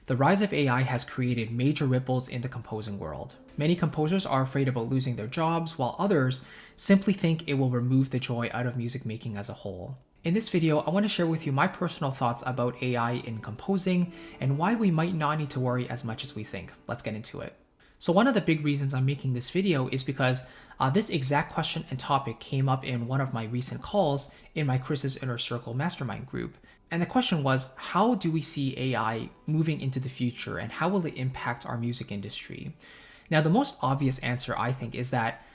The rise of AI has created major ripples in the composing world. Many composers are afraid about losing their jobs, while others simply think it will remove the joy out of music making as a whole. In this video, I want to share with you my personal thoughts about AI in composing and why we might not need to worry as much as we think. Let's get into it. So one of the big reasons I'm making this video is because this exact question and topic came up in one of my recent calls in my Chris's Inner Circle mastermind group. And the question was, how do we see AI moving into the future and how will it impact our music industry? Now, the most obvious answer, I think, is that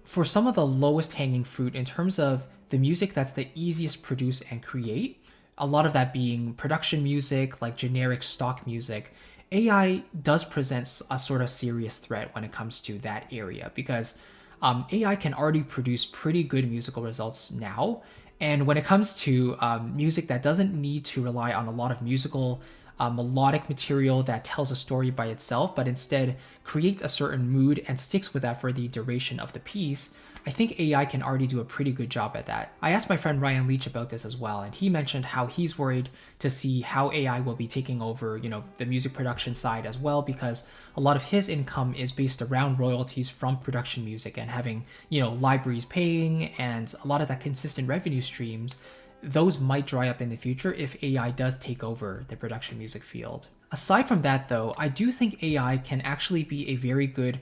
for some of the lowest hanging fruit in terms of the music that's the easiest to produce and create, a lot of that being production music, like generic stock music, AI does present a sort of serious threat when it comes to that area because AI can already produce pretty good musical results now. And when it comes to music that doesn't need to rely on a lot of musical melodic material that tells a story by itself, but instead creates a certain mood and sticks with that for the duration of the piece, I think AI can already do a pretty good job at that. I asked my friend Ryan Leach about this as well, and he mentioned how he's worried to see how AI will be taking over, the music production side as well, because a lot of his income is based around royalties from production music and having, libraries paying and a lot of that consistent revenue streams. Those might dry up in the future if AI does take over the production music field. Aside from that, though, I do think AI can actually be a very good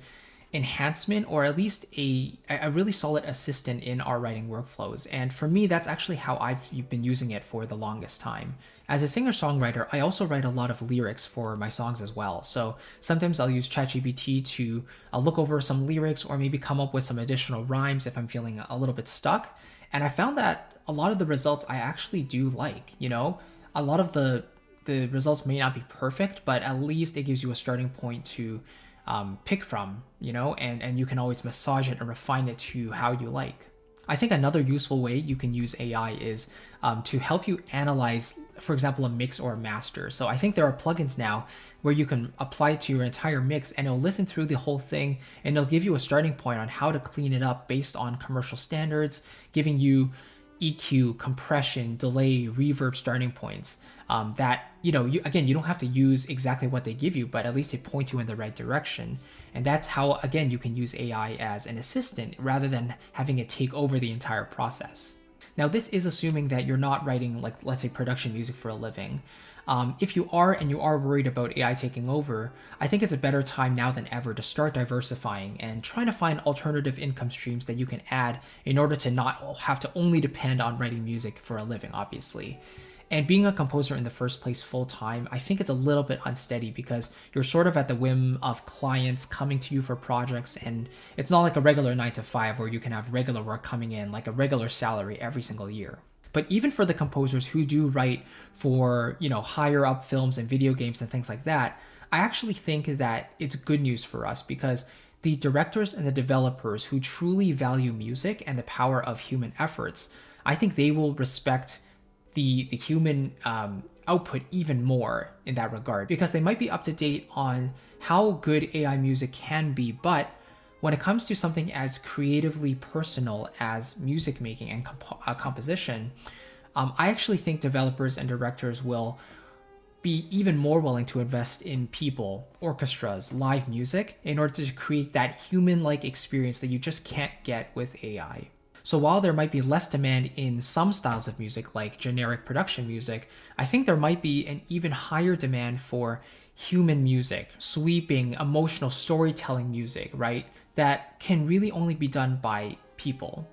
enhancement or at least a really solid assistant in our writing workflows. And for me, that's actually how I've been using it for the longest time. As a singer-songwriter, I also write a lot of lyrics for my songs as well. So sometimes I'll use ChatGPT to look over some lyrics or maybe come up with some additional rhymes if I'm feeling a little bit stuck. And I found that a lot of the results I actually do like, a lot of the results may not be perfect, but at least it gives you a starting point to pick from, and you can always massage it and refine it to how you like. I think another useful way you can use AI is to help you analyze, for example, a mix or a master. So I think there are plugins now where you can apply it to your entire mix and it'll listen through the whole thing and it'll give you a starting point on how to clean it up based on commercial standards, giving you EQ, compression, delay, reverb starting points that, you don't have to use exactly what they give you, but at least it points you in the right direction. And that's how, again, you can use AI as an assistant rather than having it take over the entire process. Now, this is assuming that you're not writing, like, let's say, production music for a living. If you are and you are worried about AI taking over, I think it's a better time now than ever to start diversifying and trying to find alternative income streams that you can add in order to not have to only depend on writing music for a living, obviously. And being a composer in the first place full time, I think it's a little bit unsteady because you're sort of at the whim of clients coming to you for projects, and it's not like a regular 9-to-5 where you can have regular work coming in, like a regular salary every single year. But even for the composers who do write for, higher up films and video games and things like that, I actually think that it's good news for us because the directors and the developers who truly value music and the power of human efforts, I think they will respect the human output even more in that regard because they might be up to date on how good AI music can be, but when it comes to something as creatively personal as music making and composition, I actually think developers and directors will be even more willing to invest in people, orchestras, live music in order to create that human-like experience that you just can't get with AI. So while there might be less demand in some styles of music, like generic production music, I think there might be an even higher demand for human music, sweeping, emotional storytelling music, right? That can really only be done by people.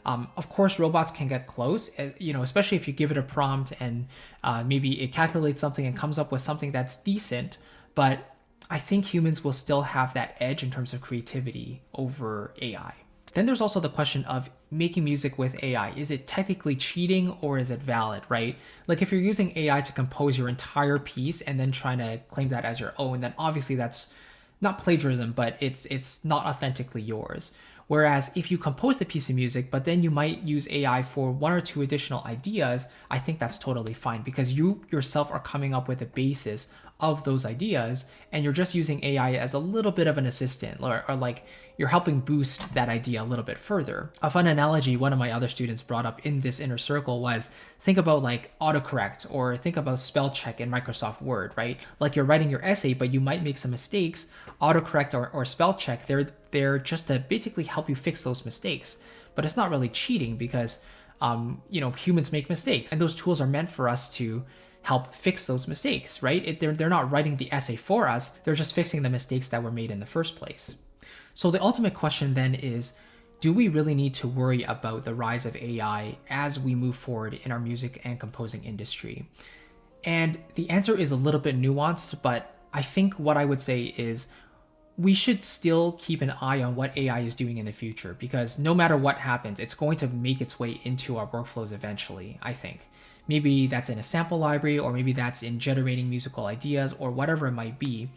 Of course, robots can get close, especially if you give it a prompt and maybe it calculates something and comes up with something that's decent, but I think humans will still have that edge in terms of creativity over AI. Then there's also the question of making music with AI. Is it technically cheating or is it valid, right? Like if you're using AI to compose your entire piece and then trying to claim that as your own, then obviously that's not plagiarism, but it's not authentically yours. Whereas if you compose the piece of music, but then you might use AI for one or two additional ideas, I think that's totally fine because you yourself are coming up with a basis of those ideas, and you're just using AI as a little bit of an assistant, or like you're helping boost that idea a little bit further. A fun analogy one of my other students brought up in this inner circle was, think about like autocorrect, or think about spell check in Microsoft Word, right? Like you're writing your essay, but you might make some mistakes. Autocorrect or spell check, they're just to basically help you fix those mistakes. But it's not really cheating, because humans make mistakes, and those tools are meant for us to help fix those mistakes, right? They're not writing the essay for us, they're just fixing the mistakes that were made in the first place. So the ultimate question then is, do we really need to worry about the rise of AI as we move forward in our music and composing industry? And the answer is a little bit nuanced, but I think what I would say is we should still keep an eye on what AI is doing in the future, because no matter what happens, it's going to make its way into our workflows eventually, I think. Maybe that's in a sample library, or maybe that's in generating musical ideas, or whatever it might be.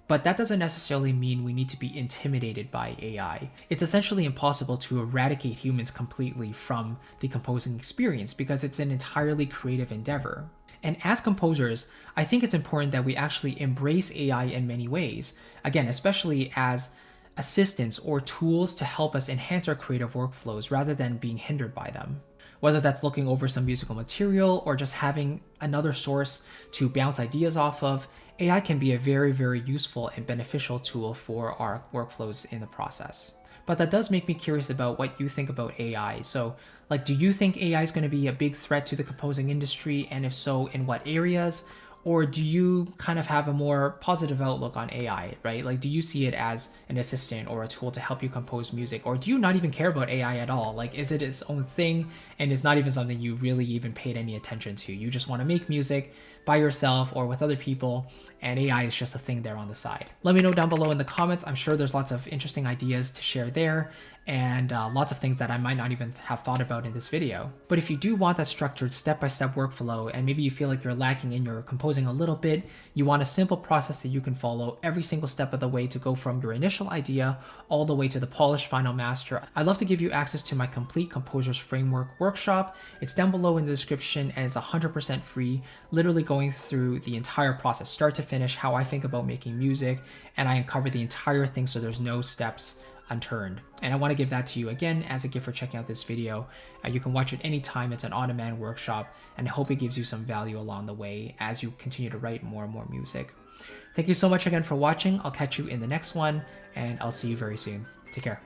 But that doesn't necessarily mean we need to be intimidated by AI. It's essentially impossible to eradicate humans completely from the composing experience, because it's an entirely creative endeavor. And as composers, I think it's important that we actually embrace AI in many ways. Again, especially as assistants or tools to help us enhance our creative workflows rather than being hindered by them. Whether that's looking over some musical material or just having another source to bounce ideas off of, AI can be a very, very useful and beneficial tool for our workflows in the process. But that does make me curious about what you think about AI. So, like, do you think AI is going to be a big threat to the composing industry? And if so, in what areas? Or do you kind of have a more positive outlook on AI, right? Like, do you see it as an assistant or a tool to help you compose music? Or do you not even care about AI at all? Like, is it its own thing and it's not even something you really even paid any attention to? You just want to make music by yourself or with other people, and AI is just a thing there on the side. Let me know down below in the comments. I'm sure there's lots of interesting ideas to share there, and lots of things that I might not even have thought about in this video. But if you do want that structured step-by-step workflow, and maybe you feel like you're lacking in your composing a little bit, you want a simple process that you can follow every single step of the way to go from your initial idea all the way to the polished final master, I'd love to give you access to my complete Composers Framework workshop. It's down below in the description, and it's 100% free, literally going through the entire process, start to finish, how I think about making music, and I uncover the entire thing so there's no steps unturned. And I want to give that to you again as a gift for checking out this video. You can watch it anytime. It's an on-demand workshop, and I hope it gives you some value along the way as you continue to write more and more music. Thank you so much again for watching. I'll catch you in the next one, and I'll see you very soon. Take care.